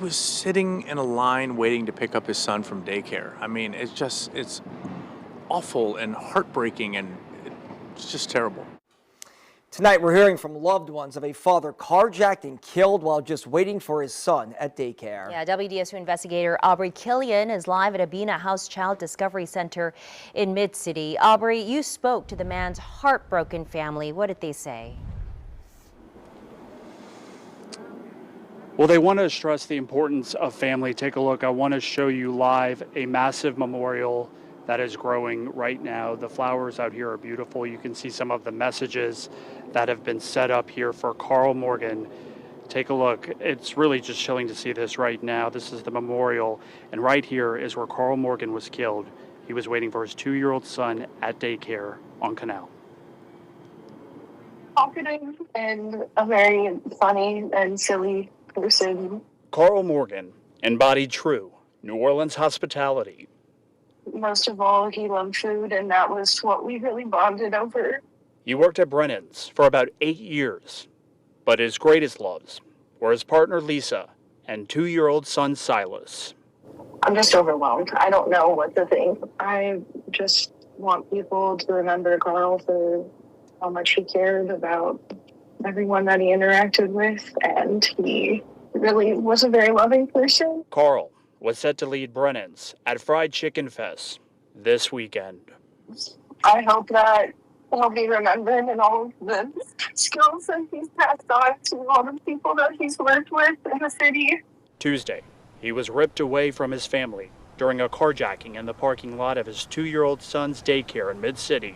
was sitting in a line waiting to pick up his son from daycare. I mean, it's awful and heartbreaking, and it's just terrible. Tonight, we're hearing from loved ones of a father carjacked and killed while just waiting for his son at daycare. Yeah, WDSU investigator Aubrey Killian is live at Abena House Child Discovery Center in Mid-City. Aubrey, you spoke to the man's heartbroken family. What did they say? Well, they want to stress the importance of family. Take a look. I want to show you live a massive memorial that is growing right now. The flowers out here are beautiful. You can see some of the messages that have been set up here for Carl Morgan. Take a look. It's really just chilling to see this right now. This is the memorial, and right here is where Carl Morgan was killed. He was waiting for his 2-year-old son at daycare on Canal. Talkative and a very funny and silly person. Carl Morgan embodied true New Orleans hospitality. Most of all, he loved food, and that was what we really bonded over. He worked at Brennan's for about 8 years, but his greatest loves were his partner Lisa and 2-year-old son Silas. I'm just overwhelmed. I don't know what to think. I just want people to remember Carl for how much he cared about everyone that he interacted with, and he really was a very loving person. Carl was set to lead Brennan's at Fried Chicken Fest this weekend. I hope that he'll be remembered and all of the skills that he's passed on to all the people that he's worked with in the city. Tuesday, he was ripped away from his family during a carjacking in the parking lot of his 2-year-old son's daycare in Mid-City.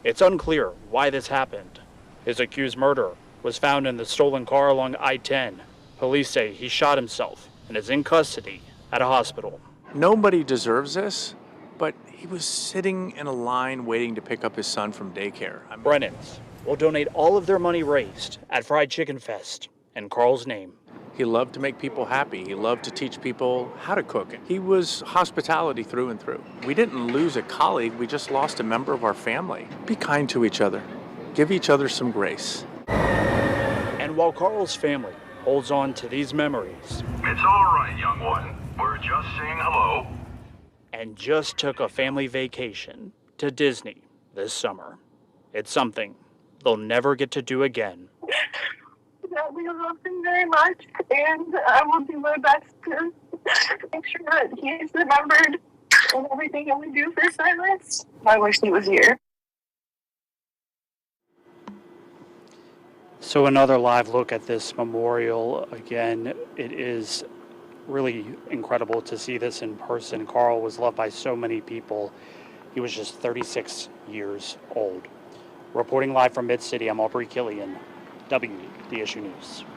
It's unclear why this happened. His accused murderer was found in the stolen car along I-10. Police say he shot himself and is in custody at a hospital. Nobody deserves this, but he was sitting in a line waiting to pick up his son from daycare. Brennan's will donate all of their money raised at Fried Chicken Fest in Carl's name. He loved to make people happy. He loved to teach people how to cook. He was hospitality through and through. We didn't lose a colleague, we just lost a member of our family. Be kind to each other. Give each other some grace. And while Carl's family holds on to these memories, it's all right, young one. We're just saying hello. And just took a family vacation to Disney this summer. It's something they'll never get to do again. That we love him very much, and I will do my best to make sure that he is remembered in everything that we do for Silas. I wish he was here. So another live look at this memorial. Again, it is really incredible to see this in person. Carl was loved by so many people. He was just 36 years old. Reporting live from Mid-City, I'm Aubrey Killian, WDSU News.